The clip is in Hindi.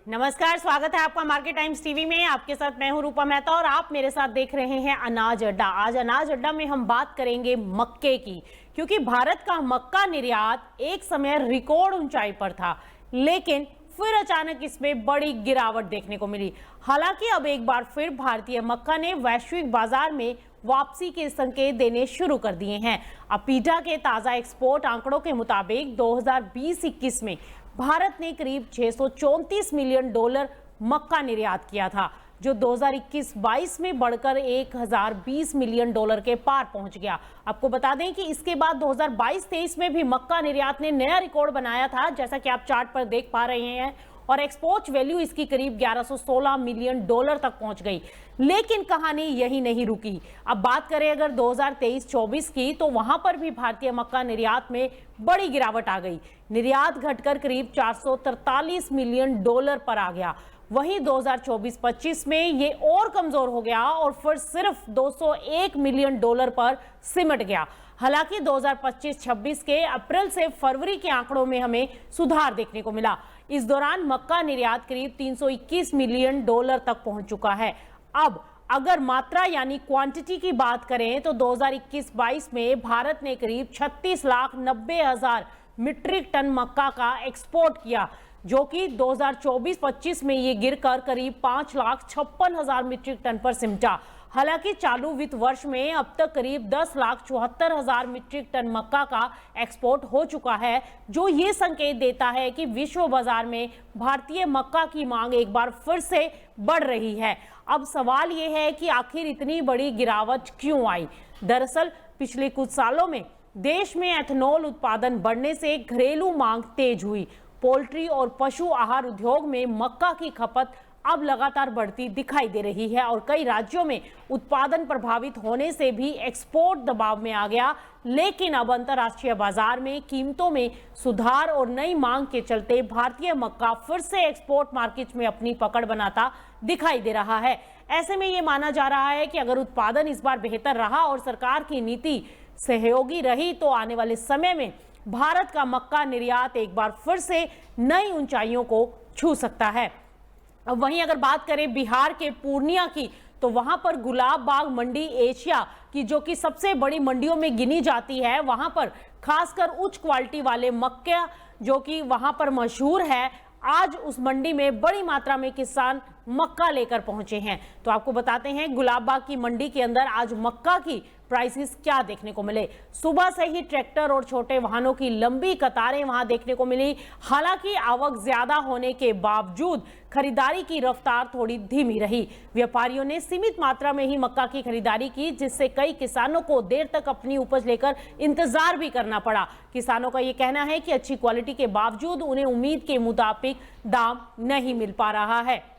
नमस्कार, स्वागत है आपका मार्केट टाइम्स टीवी में। आपके साथ मैं हूं रूपा मेहता और आप मेरे साथ देख रहे हैं अनाज अड्डा। आज अनाज अड्डा में हम बात करेंगे मक्के की, क्योंकि भारत का मक्का निर्यात एक समय रिकॉर्ड ऊंचाई पर था, लेकिन फिर अचानक इसमें बड़ी गिरावट देखने को मिली। हालांकि अब एक बार फिर भारतीय मक्का ने वैश्विक बाजार में वापसी के संकेत देने शुरू कर दिए हैं। अब पीटा के ताजा एक्सपोर्ट आंकड़ों के मुताबिक 2020-21 में भारत ने करीब 634 मिलियन डॉलर मक्का निर्यात किया था, जो 2021-22 में बढ़कर 1020 मिलियन डॉलर के पार पहुंच गया। आपको बता दें कि इसके बाद 2022-23 में भी मक्का निर्यात ने नया रिकॉर्ड बनाया था, जैसा कि आप चार्ट पर देख पा रहे हैं, और एक्सपोर्ट वैल्यू इसकी करीब 1116 मिलियन डॉलर तक पहुंच गई। लेकिन कहानी यही नहीं रुकी। अब बात करें अगर 2023-24 की, तो वहां पर भी भारतीय मक्का निर्यात में बड़ी गिरावट आ गई। निर्यात घटकर करीब 443 मिलियन डॉलर पर आ गया। वहीं 2024-25 में ये और कमजोर हो गया और फिर सिर्फ 201 मिलियन डॉलर पर सिमट गया। हालांकि 2025-26 के अप्रैल से फरवरी के आंकड़ों में हमें सुधार देखने को मिला। इस दौरान मक्का निर्यात करीब 321 मिलियन डॉलर तक पहुंच चुका है। अब अगर मात्रा यानी क्वांटिटी की बात करें तो 2021-22 में भारत ने करीब 36,90,000 मीट्रिक टन मक्का का एक्सपोर्ट किया, जो कि 2024-25 में ये गिरकर करीब 5,56,000 मीट्रिक टन पर सिमटा। हालांकि चालू वित्त वर्ष में अब तक करीब 10,74,000 मीट्रिक टन मक्का का एक्सपोर्ट हो चुका है, जो ये संकेत देता है कि विश्व बाजार में भारतीय मक्का की मांग एक बार फिर से बढ़ रही है। अब सवाल ये है कि आखिर इतनी बड़ी गिरावट क्यों आई? दरअसल पिछले कुछ सालों में देश में एथेनॉल उत्पादन बढ़ने से घरेलू मांग तेज हुई। पोल्ट्री और पशु आहार उद्योग में मक्का की खपत अब लगातार बढ़ती दिखाई दे रही है और कई राज्यों में उत्पादन प्रभावित होने से भी एक्सपोर्ट दबाव में आ गया। लेकिन अब अंतर्राष्ट्रीय बाजार में कीमतों में सुधार और नई मांग के चलते भारतीय मक्का फिर से एक्सपोर्ट मार्केट में अपनी पकड़ बनाता दिखाई दे रहा है। ऐसे में ये माना जा रहा है कि अगर उत्पादन इस बार बेहतर रहा और सरकार की नीति सहयोगी रही, तो आने वाले समय में भारत का मक्का निर्यात एक बार फिर से नई ऊंचाइयों को छू सकता है। अब वहीं अगर बात करें बिहार के पूर्णिया की, तो वहां पर गुलाब बाग मंडी एशिया की, जो कि सबसे बड़ी मंडियों में गिनी जाती है, वहां पर खासकर उच्च क्वालिटी वाले मक्का जो कि वहां पर मशहूर है, आज उस मंडी में बड़ी मात्रा में किसान मक्का लेकर पहुंचे हैं। तो आपको बताते हैं गुलाब बाग की मंडी के अंदर आज मक्का की प्राइसेस क्या देखने को मिले। सुबह से ही ट्रैक्टर और छोटे वाहनों की लंबी कतारें वहां देखने को मिली। हालांकि आवक ज्यादा होने के बावजूद खरीदारी की रफ्तार थोड़ी धीमी रही। व्यापारियों ने सीमित मात्रा में ही मक्का की खरीदारी की, जिससे कई किसानों को देर तक अपनी उपज लेकर इंतजार भी करना पड़ा। किसानों का ये कहना है कि अच्छी क्वालिटी के बावजूद उन्हें उम्मीद के मुताबिक दाम नहीं मिल पा रहा है।